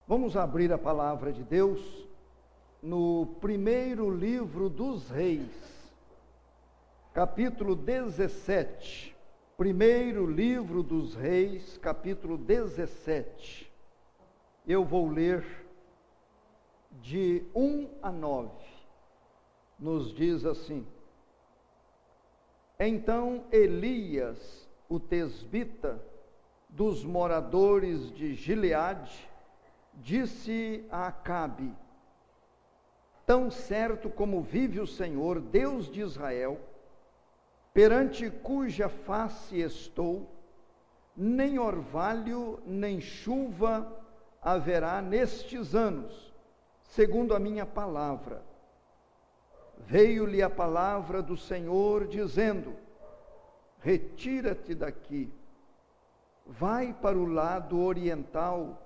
Vamos abrir a palavra de Deus no primeiro livro dos Reis, capítulo 17. Primeiro livro dos Reis, capítulo 17. Eu vou ler de 1 a 9. Nos diz assim: Então Elias, o tesbita, dos moradores de Gileade, disse a Acabe: Tão certo como vive o Senhor, Deus de Israel, perante cuja face estou, nem orvalho, nem chuva haverá nestes anos, segundo a minha palavra. Veio-lhe a palavra do Senhor, dizendo: Retira-te daqui, vai para o lado oriental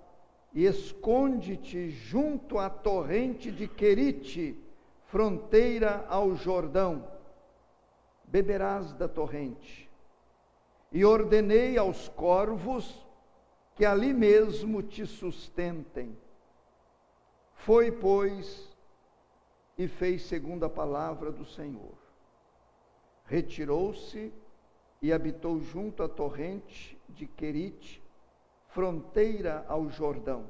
e esconde-te junto à torrente de Querite, fronteira ao Jordão. Beberás da torrente. E ordenei aos corvos que ali mesmo te sustentem. Foi, pois, e fez segundo a palavra do Senhor. Retirou-se e habitou junto à torrente de Querite, fronteira ao Jordão.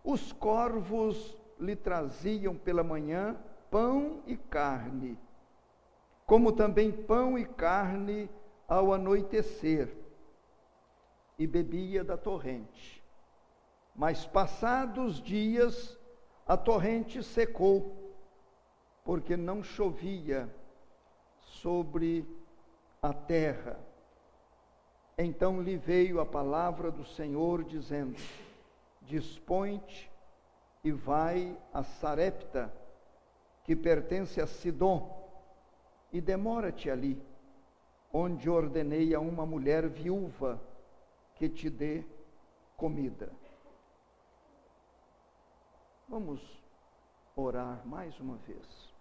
Os corvos lhe traziam pela manhã pão e carne, como também pão e carne ao anoitecer, e bebia da torrente. Mas passados dias, a torrente secou, porque não chovia sobre a terra. Então lhe veio a palavra do Senhor, dizendo: Dispõe-te e vai a Sarepta, que pertence a Sidom, e demora-te ali, onde ordenei a uma mulher viúva que te dê comida. Vamos orar mais uma vez.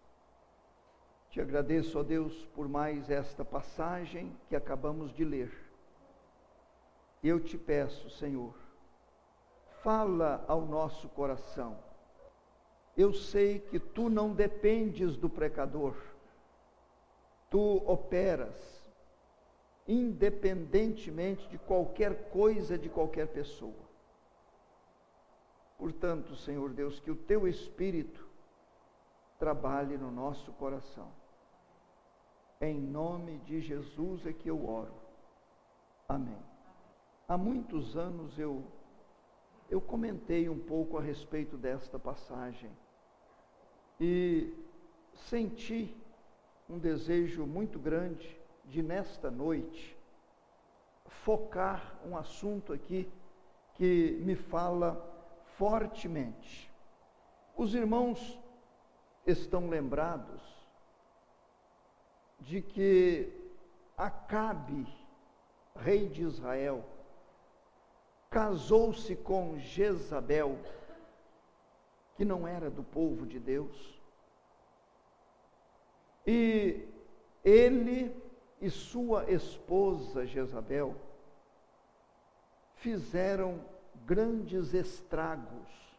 Te agradeço, ó Deus, por mais esta passagem que acabamos de ler. Eu te peço, Senhor, fala ao nosso coração. Eu sei que tu não dependes do pecador, tu operas independentemente de qualquer coisa, de qualquer pessoa. Portanto, Senhor Deus, que o teu Espírito trabalhe no nosso coração. Em nome de Jesus é que eu oro. Amém. Há muitos anos eu comentei um pouco a respeito desta passagem e senti um desejo muito grande de, nesta noite, focar um assunto aqui que me fala fortemente. Os irmãos estão lembrados de que Acabe, rei de Israel, casou-se com Jezabel, que não era do povo de Deus, e ele e sua esposa Jezabel fizeram grandes estragos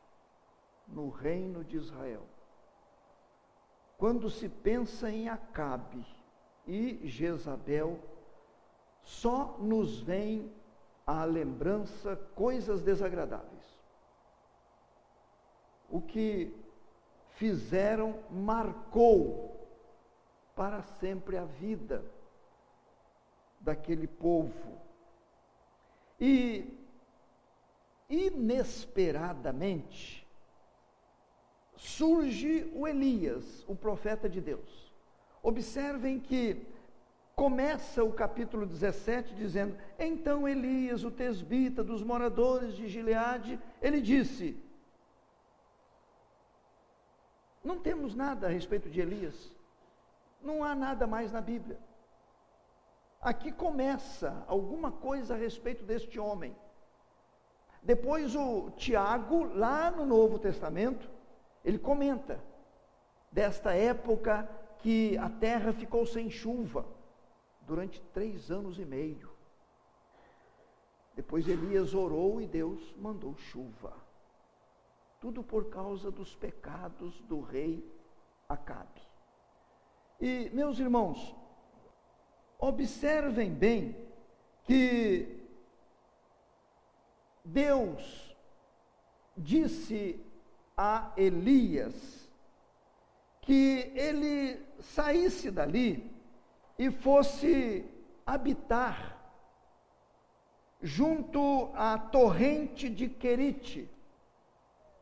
no reino de Israel. Quando se pensa em Acabe e Jezabel, só nos vem à lembrança coisas desagradáveis. O que fizeram marcou para sempre a vida daquele povo. E inesperadamente surge o Elias, o profeta de Deus. Observem que começa o capítulo 17 dizendo: Então Elias, o tesbita dos moradores de Gileade, ele disse. Não temos nada a respeito de Elias. Não há nada mais na Bíblia. Aqui começa alguma coisa a respeito deste homem. Depois o Tiago, lá no Novo Testamento, ele comenta desta época que a terra ficou sem chuva durante 3 anos e meio. Depois Elias orou e Deus mandou chuva. Tudo por causa dos pecados do rei Acabe. E, meus irmãos, observem bem que Deus disse a Elias que ele saísse dali e fosse habitar junto à torrente de Querite.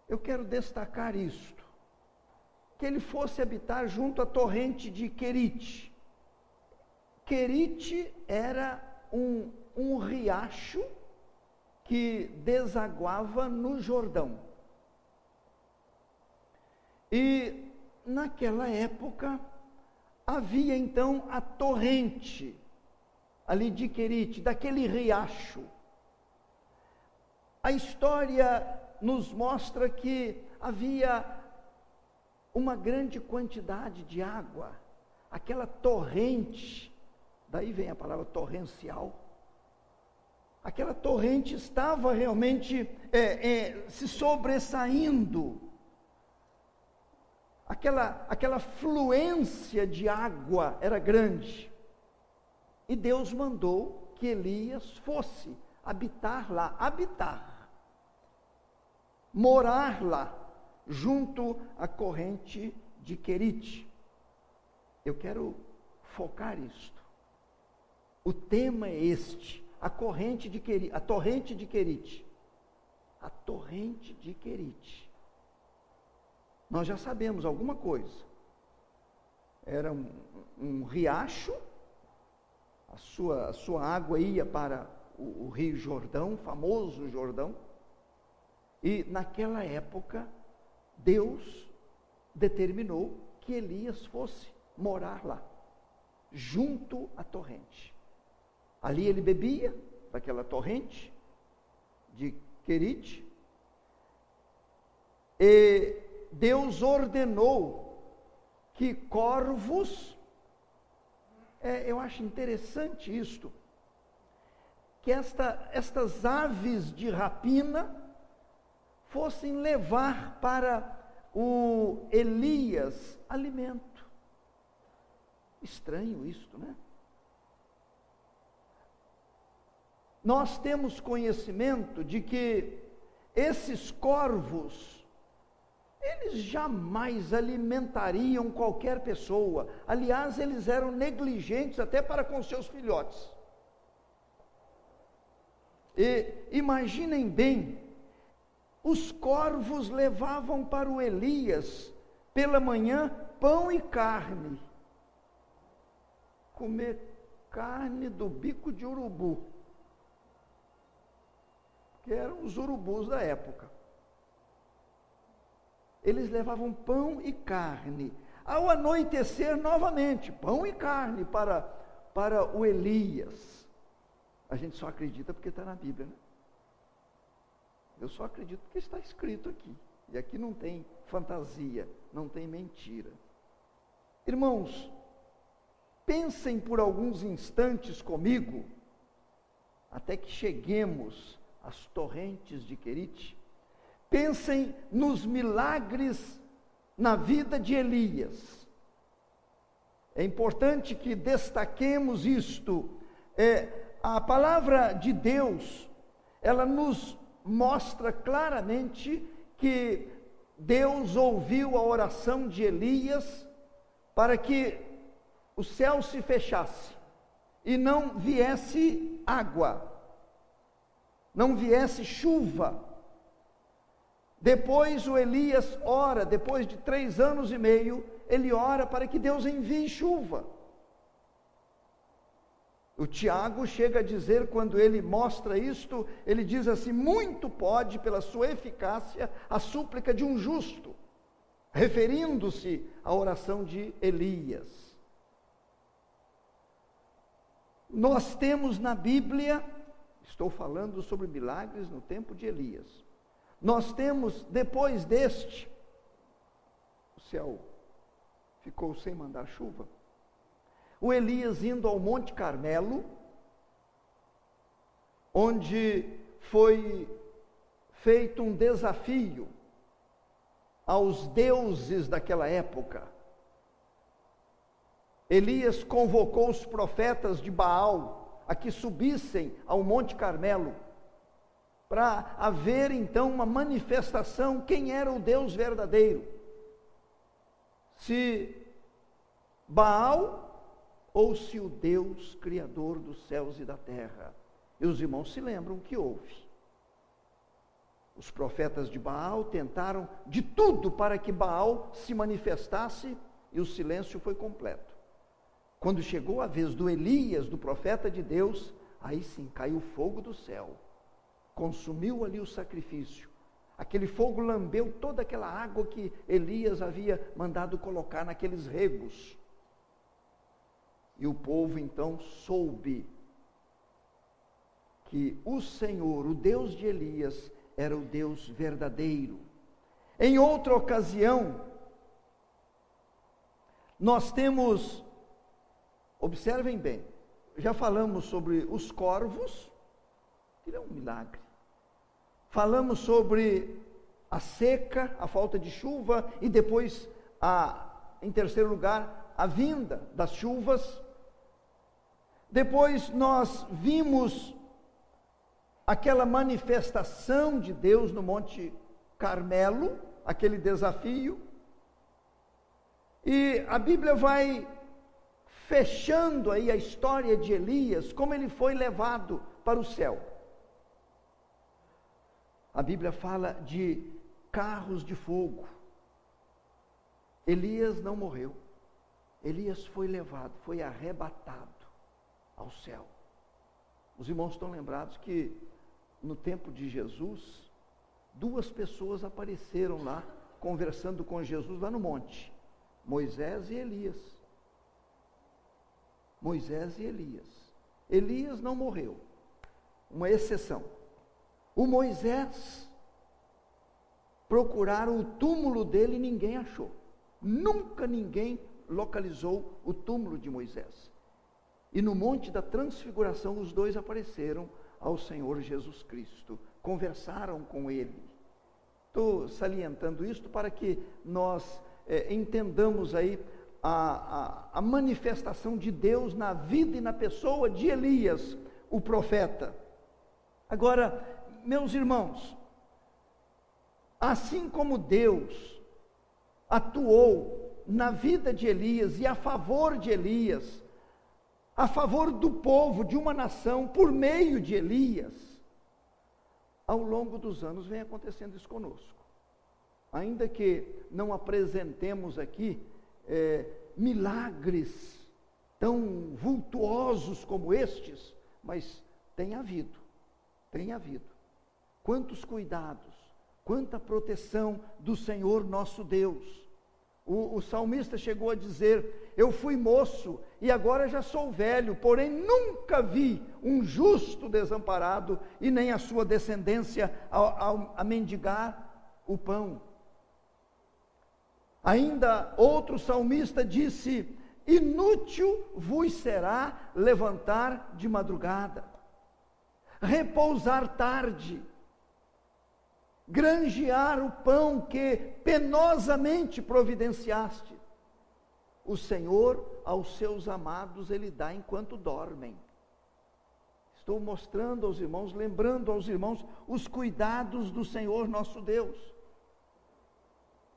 Eu quero destacar isto, que ele fosse habitar junto à torrente de Querite. Querite era um riacho que desaguava no Jordão. E naquela época havia então a torrente ali de Querite, daquele riacho. A história nos mostra que havia uma grande quantidade de água, aquela torrente, daí vem a palavra torrencial. Aquela torrente estava realmente se sobressaindo, aquela fluência de água era grande, e Deus mandou que Elias fosse habitar lá, morar lá, junto à corrente de Querite. Eu quero focar isto. O tema é este, a torrente de Querite. A torrente de Querite. Nós já sabemos alguma coisa. Era um riacho, a sua água ia para o Rio Jordão, famoso Jordão, e naquela época Deus determinou que Elias fosse morar lá, junto à torrente. Ali ele bebia daquela torrente de Querite, e Deus ordenou que corvos, eu acho interessante isto, que estas aves de rapina fossem levar para o Elias alimento. Estranho isto, né? Nós temos conhecimento de que esses corvos, eles jamais alimentariam qualquer pessoa. Aliás, eles eram negligentes até para com seus filhotes. E imaginem bem, os corvos levavam para o Elias, pela manhã, pão e carne. Comer carne do bico de urubu, que eram os urubus da época. Eles levavam pão e carne. Ao anoitecer, novamente, pão e carne para o Elias. A gente só acredita porque está na Bíblia, né? Eu só acredito porque está escrito aqui. E aqui não tem fantasia, não tem mentira. Irmãos, pensem por alguns instantes comigo, até que cheguemos às torrentes de Querite. Pensem nos milagres na vida de Elias. É importante que destaquemos isto. A palavra de Deus, ela nos mostra claramente que Deus ouviu a oração de Elias para que o céu se fechasse e não viesse água, não viesse chuva. Depois o Elias ora, depois de 3 anos e meio, ele ora para que Deus envie chuva. O Tiago chega a dizer, quando ele mostra isto, ele diz assim: muito pode, pela sua eficácia, a súplica de um justo, referindo-se à oração de Elias. Nós temos na Bíblia, estou falando sobre milagres no tempo de Elias, nós temos, depois deste, o céu ficou sem mandar chuva, o Elias indo ao Monte Carmelo, onde foi feito um desafio aos deuses daquela época. Elias convocou os profetas de Baal a que subissem ao Monte Carmelo, para haver então uma manifestação quem era o Deus verdadeiro. Se Baal ou se o Deus criador dos céus e da terra. E os irmãos se lembram que houve. Os profetas de Baal tentaram de tudo para que Baal se manifestasse e o silêncio foi completo. Quando chegou a vez do Elias, do profeta de Deus, aí sim caiu fogo do céu, consumiu ali o sacrifício. Aquele fogo lambeu toda aquela água que Elias havia mandado colocar naqueles regos. E o povo então soube que o Senhor, o Deus de Elias, era o Deus verdadeiro. Em outra ocasião, nós temos, observem bem, já falamos sobre os corvos, que é um milagre. Falamos sobre a seca, a falta de chuva, e depois, em terceiro lugar, a vinda das chuvas. Depois nós vimos aquela manifestação de Deus no Monte Carmelo, aquele desafio. E a Bíblia vai fechando aí a história de Elias, como ele foi levado para o céu. A Bíblia fala de carros de fogo. Elias não morreu. Elias foi levado, foi arrebatado ao céu. Os irmãos estão lembrados que no tempo de Jesus, 2 pessoas apareceram lá, conversando com Jesus lá no monte. Moisés e Elias. Moisés e Elias. Elias não morreu. Uma exceção. O Moisés, procuraram o túmulo dele e ninguém achou. Nunca ninguém localizou o túmulo de Moisés. E no Monte da Transfiguração, os 2 apareceram ao Senhor Jesus Cristo. Conversaram com ele. Estou salientando isto para que nós entendamos aí a manifestação de Deus na vida e na pessoa de Elias, o profeta. Agora, meus irmãos, assim como Deus atuou na vida de Elias e a favor de Elias, a favor do povo, de uma nação, por meio de Elias, ao longo dos anos vem acontecendo isso conosco. Ainda que não apresentemos aqui milagres tão vultuosos como estes, mas tem havido. Quantos cuidados, quanta proteção do Senhor nosso Deus. O salmista chegou a dizer: eu fui moço e agora já sou velho, porém nunca vi um justo desamparado e nem a sua descendência a mendigar o pão. Ainda outro salmista disse: inútil vos será levantar de madrugada, repousar tarde, granjear o pão que penosamente providenciaste. O Senhor aos seus amados ele dá enquanto dormem. Estou mostrando aos irmãos, lembrando aos irmãos os cuidados do Senhor nosso Deus.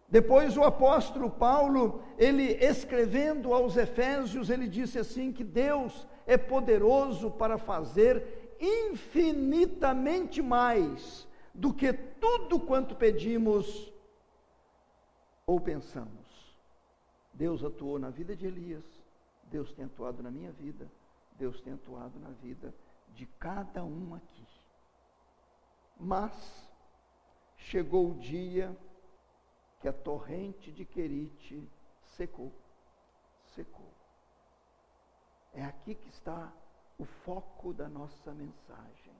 Depois o apóstolo Paulo, ele escrevendo aos Efésios, ele disse assim, que Deus é poderoso para fazer infinitamente mais do que tudo quanto pedimos ou pensamos. Deus atuou na vida de Elias, Deus tem atuado na minha vida, Deus tem atuado na vida de cada um aqui. Mas chegou o dia que a torrente de Querite secou. É aqui que está o foco da nossa mensagem.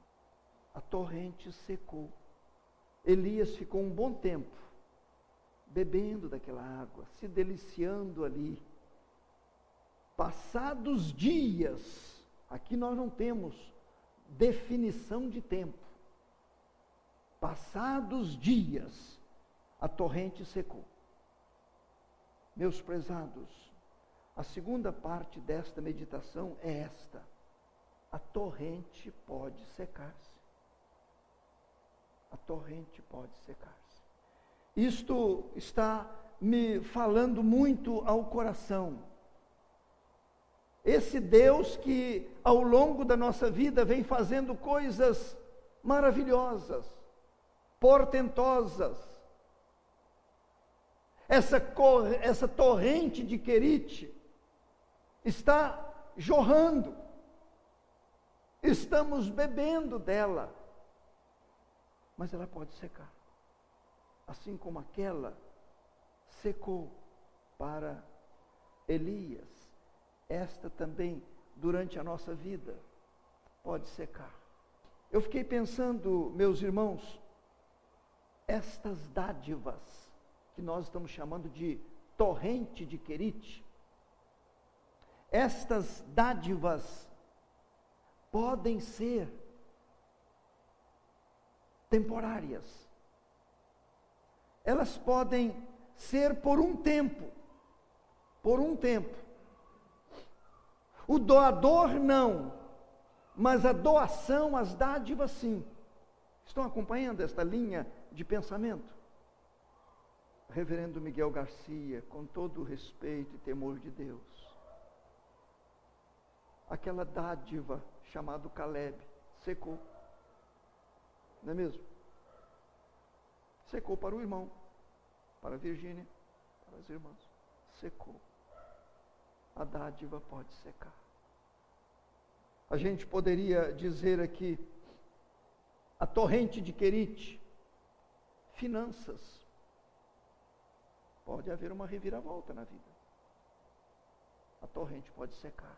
A torrente secou. Elias ficou um bom tempo bebendo daquela água, se deliciando ali. Passados dias, aqui nós não temos definição de tempo. Passados dias, a torrente secou. Meus prezados, a segunda parte desta meditação é esta: a torrente pode secar-se. A torrente pode secar-se. Isto está me falando muito ao coração. Esse Deus que ao longo da nossa vida vem fazendo coisas maravilhosas, portentosas. Essa torrente de Querite está jorrando. Estamos bebendo dela. Mas ela pode secar. Assim como aquela secou para Elias, esta também, durante a nossa vida, pode secar. Eu fiquei pensando, meus irmãos, estas dádivas, que nós estamos chamando de torrente de Querite, estas dádivas podem ser temporárias. Elas podem ser por um tempo. Por um tempo. O doador não, mas a doação, as dádivas sim. Estão acompanhando esta linha de pensamento? Reverendo Miguel Garcia, com todo o respeito e temor de Deus, aquela dádiva chamada Caleb secou. Não é mesmo? Secou para o irmão, para a Virgínia, para as irmãs. Secou. A dádiva pode secar. A gente poderia dizer aqui, a torrente de Querite, finanças. Pode haver uma reviravolta na vida. A torrente pode secar.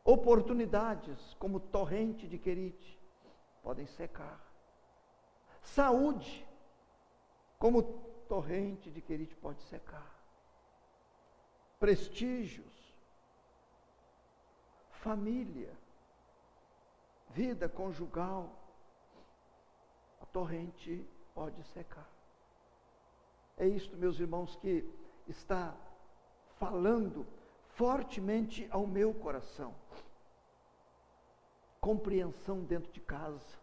Oportunidades, como torrente de Querite, podem secar. Saúde, como torrente de Querite, pode secar. Prestígios, família, vida conjugal, a torrente pode secar. É isto, meus irmãos, que está falando fortemente ao meu coração. Compreensão dentro de casa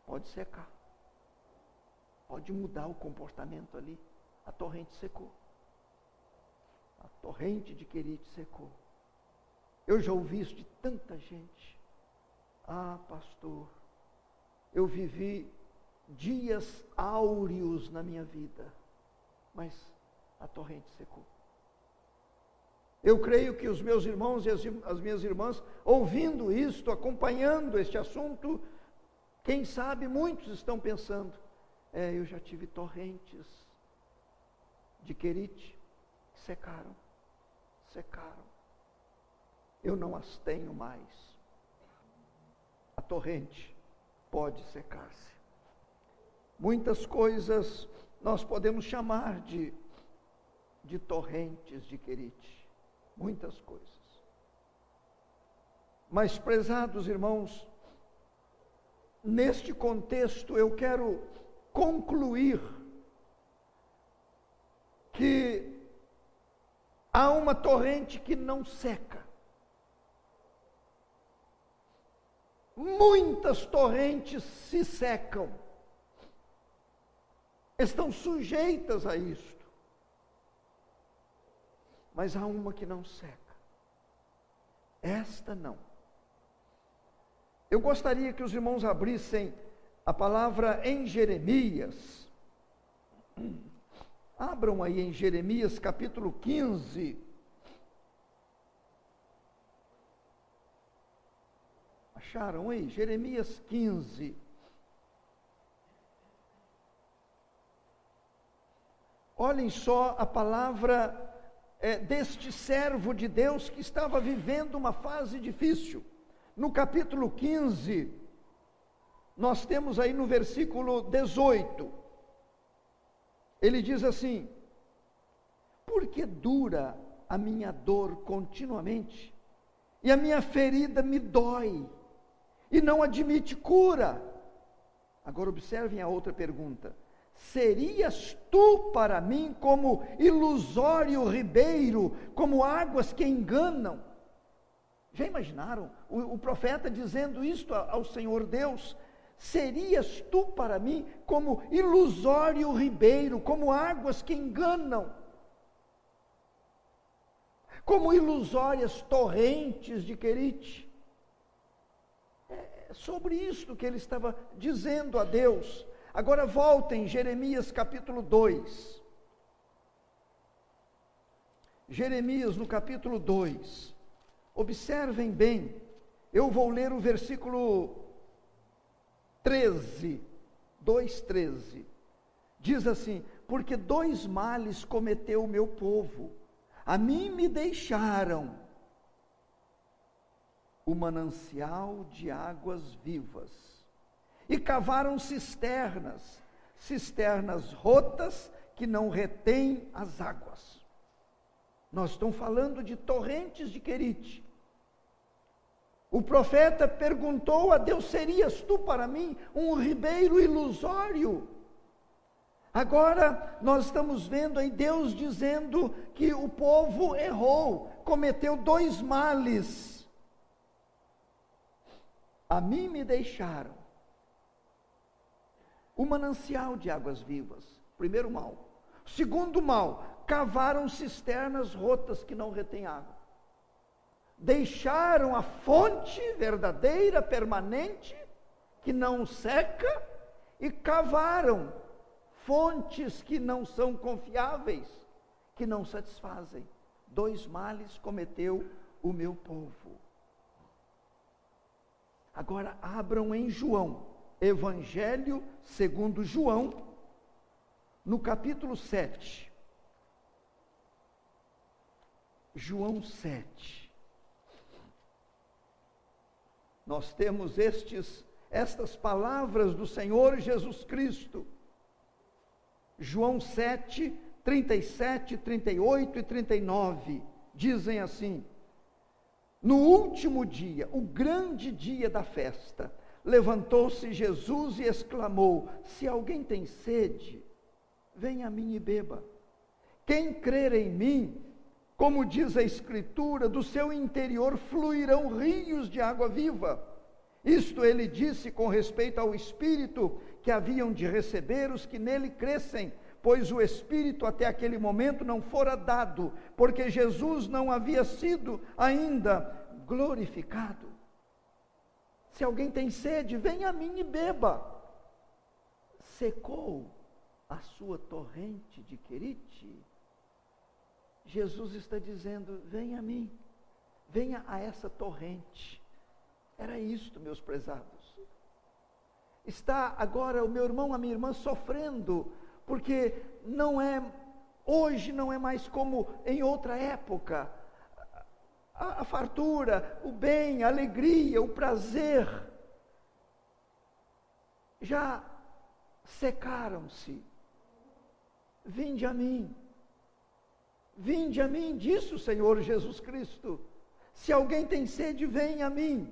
pode secar. Pode mudar o comportamento ali. A torrente secou. A torrente de Querite secou. Eu já ouvi isso de tanta gente. Ah, pastor, eu vivi dias áureos na minha vida, mas a torrente secou. Eu creio que os meus irmãos e as minhas irmãs, ouvindo isto, acompanhando este assunto, quem sabe muitos estão pensando, eu já tive torrentes de Querite que secaram. Eu não as tenho mais. A torrente pode secar-se. Muitas coisas nós podemos chamar de torrentes de Querite. Muitas coisas. Mas, prezados irmãos, neste contexto eu quero concluir que há uma torrente que não seca. Muitas torrentes se secam. Estão sujeitas a isto. Mas há uma que não seca. Esta não. Eu gostaria que os irmãos abrissem a palavra em Jeremias. Abram aí em Jeremias capítulo 15. Acharam aí? Jeremias 15. Olhem só a palavra deste servo de Deus que estava vivendo uma fase difícil. No capítulo 15, nós temos aí no versículo 18, ele diz assim: porque dura a minha dor continuamente, e a minha ferida me dói, e não admite cura. Agora observem a outra pergunta. Serias tu para mim como ilusório ribeiro, como águas que enganam? Já imaginaram o profeta dizendo isto ao Senhor Deus? Serias tu para mim como ilusório ribeiro, como águas que enganam, como ilusórias torrentes de Querite. É sobre isto que ele estava dizendo a Deus. Agora voltem, Jeremias capítulo 2. Jeremias no capítulo 2. Observem bem, eu vou ler o versículo 13, 2:13. Diz assim: porque 2 males cometeu o meu povo. A mim me deixaram o manancial de águas vivas, e cavaram cisternas, cisternas rotas que não retêm as águas. Nós estamos falando de torrentes de Querite. O profeta perguntou a Deus: serias tu para mim um ribeiro ilusório? Agora nós estamos vendo aí Deus dizendo que o povo errou, cometeu 2 males. A mim me deixaram o manancial de águas vivas, primeiro mal. Segundo mal, cavaram cisternas rotas que não retêm água. Deixaram a fonte verdadeira, permanente, que não seca, e cavaram fontes que não são confiáveis, que não satisfazem. 2 males cometeu o meu povo. Agora abram em João, Evangelho segundo João, no capítulo 7. João 7. Nós temos estas palavras do Senhor Jesus Cristo. João 7, 37, 38 e 39, dizem assim: no último dia, o grande dia da festa, levantou-se Jesus e exclamou: se alguém tem sede, venha a mim e beba. Quem crer em mim, como diz a Escritura, do seu interior fluirão rios de água viva. Isto ele disse com respeito ao Espírito que haviam de receber os que nele crescem, pois o Espírito até aquele momento não fora dado, porque Jesus não havia sido ainda glorificado. Se alguém tem sede, venha a mim e beba. Secou a sua torrente de Querite? Jesus está dizendo: venha a mim, venha a essa torrente. Era isto, meus prezados. Está agora o meu irmão, a minha irmã sofrendo, porque hoje não é mais como em outra época. A fartura, o bem, a alegria, o prazer, já secaram-se. Vinde a mim, disse o Senhor Jesus Cristo. Se alguém tem sede, venha a mim.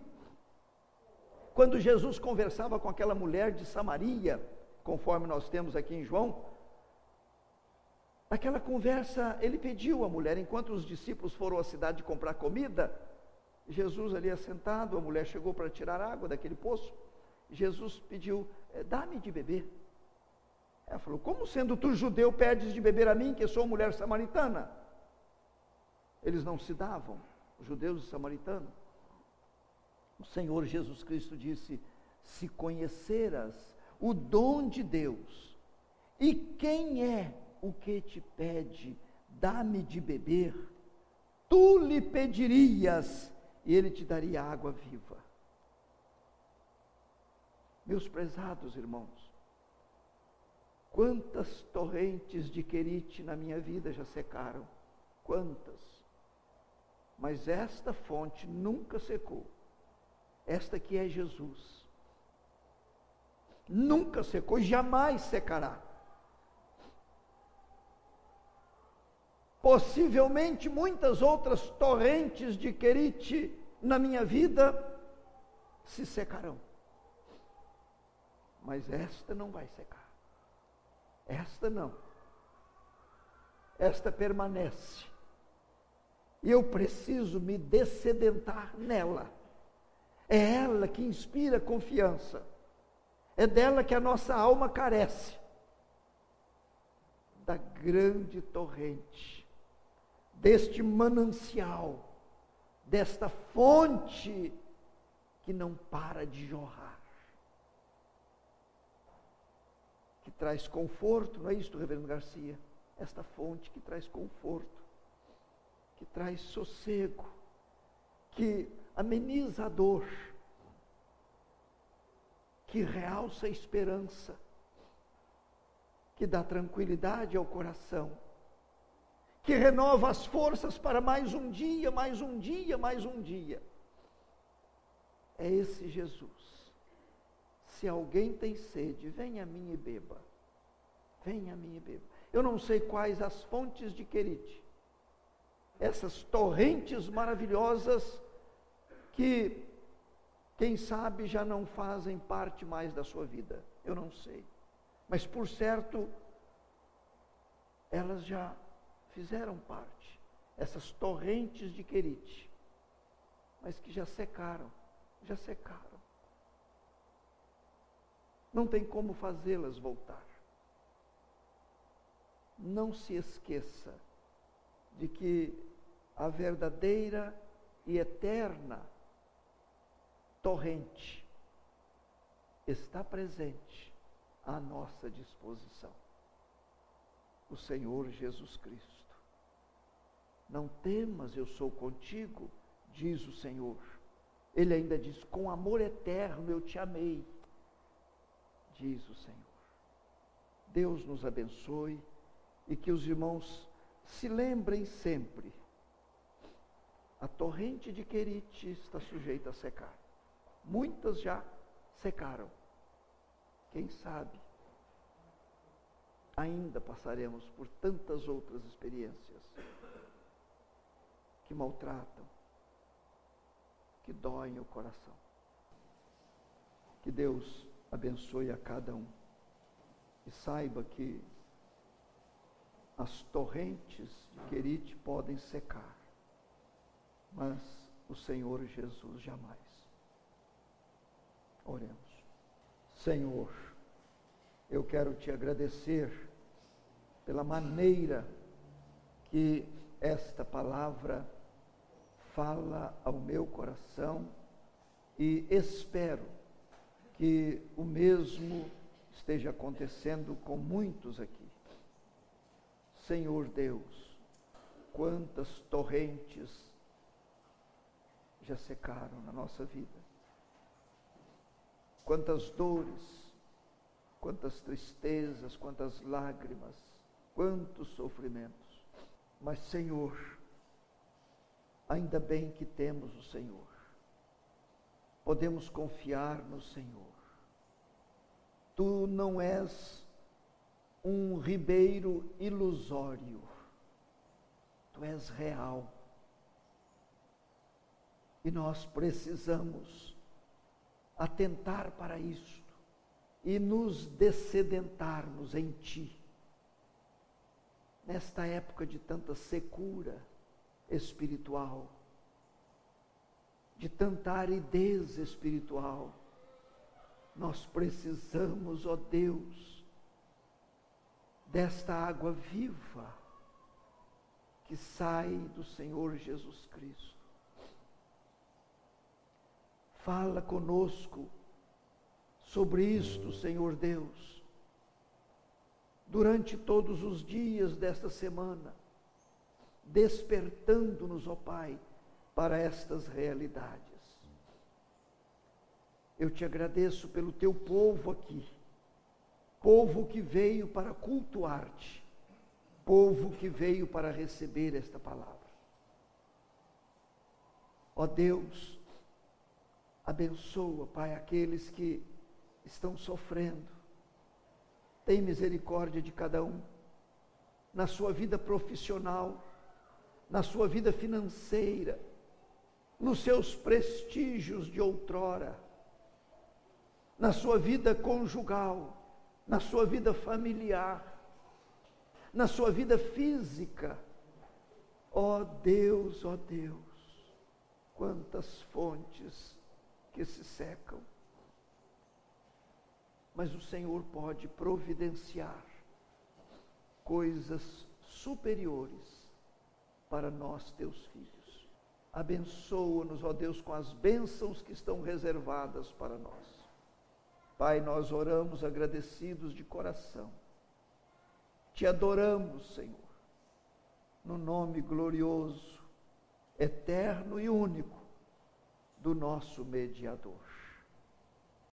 Quando Jesus conversava com aquela mulher de Samaria, conforme nós temos aqui em João, naquela conversa ele pediu à mulher, enquanto os discípulos foram à cidade comprar comida, Jesus ali assentado, a mulher chegou para tirar água daquele poço, Jesus pediu: dá-me de beber. Ela falou: como sendo tu judeu pedes de beber a mim, que sou mulher samaritana? Eles não se davam, os judeus e samaritanos. O Senhor Jesus Cristo disse: se conheceras o dom de Deus, e quem é o que te pede, dá-me de beber, tu lhe pedirias, e ele te daria água viva. Meus prezados irmãos, quantas torrentes de Querite na minha vida já secaram, quantas, mas esta fonte nunca secou. Esta que é Jesus, nunca secou e jamais secará. Possivelmente muitas outras torrentes de Querite na minha vida se secarão, mas esta não vai secar. Esta não. Esta permanece. E eu preciso me dessedentar nela. É ela que inspira confiança. É dela que a nossa alma carece. Da grande torrente, deste manancial, desta fonte que não para de jorrar. Que traz conforto, não é isso, reverendo Garcia? Esta fonte que traz conforto, que traz sossego, que ameniza a dor, que realça a esperança, que dá tranquilidade ao coração, que renova as forças para mais um dia, mais um dia, mais um dia. É esse Jesus. Se alguém tem sede, venha a mim e beba. Venha a mim e beba. Eu não sei quais as fontes de Querite, essas torrentes maravilhosas que, quem sabe, já não fazem parte mais da sua vida. Eu não sei. Mas, por certo, elas já fizeram parte. Essas torrentes de Querite. Mas que já secaram. Já secaram. Não tem como fazê-las voltar. Não se esqueça de que a verdadeira e eterna torrente está presente à nossa disposição. O Senhor Jesus Cristo. Não temas, eu sou contigo, diz o Senhor. Ele ainda diz, com amor eterno eu te amei, diz o Senhor. Deus nos abençoe e que os irmãos se lembrem sempre. A torrente de Querite está sujeita a secar. Muitas já secaram. Quem sabe, ainda passaremos por tantas outras experiências que maltratam, que doem o coração. Que Deus abençoe a cada um e saiba que as torrentes de Querite podem secar, mas o Senhor Jesus jamais. Oremos. Senhor, eu quero te agradecer pela maneira que esta palavra fala ao meu coração e espero que o mesmo esteja acontecendo com muitos aqui. Senhor Deus, quantas torrentes já secaram na nossa vida, quantas dores, quantas tristezas, quantas lágrimas, quantos sofrimentos. Mas, Senhor, ainda bem que temos o Senhor. Podemos confiar no Senhor. Tu não és um ribeiro ilusório. Tu és real. E nós precisamos atentar para isto e nos dessedentarmos em Ti. Nesta época de tanta secura espiritual, de tanta aridez espiritual, nós precisamos, ó Deus, desta água viva que sai do Senhor Jesus Cristo. Fala conosco sobre isto, Senhor Deus, durante todos os dias desta semana, despertando-nos, ó Pai, para estas realidades. Eu te agradeço pelo teu povo aqui, povo que veio para cultuar-te, povo que veio para receber esta palavra. Ó Deus, abençoa, Pai, aqueles que estão sofrendo. Tem misericórdia de cada um, na sua vida profissional, na sua vida financeira, nos seus prestígios de outrora. na sua vida conjugal, na sua vida familiar, na sua vida física. Ó Deus, quantas fontes que se secam. Mas o Senhor pode providenciar coisas superiores para nós, teus filhos. Abençoa-nos, ó Deus, com as bênçãos que estão reservadas para nós. Pai, nós oramos agradecidos de coração. Te adoramos, Senhor, no nome glorioso, eterno e único do nosso mediador.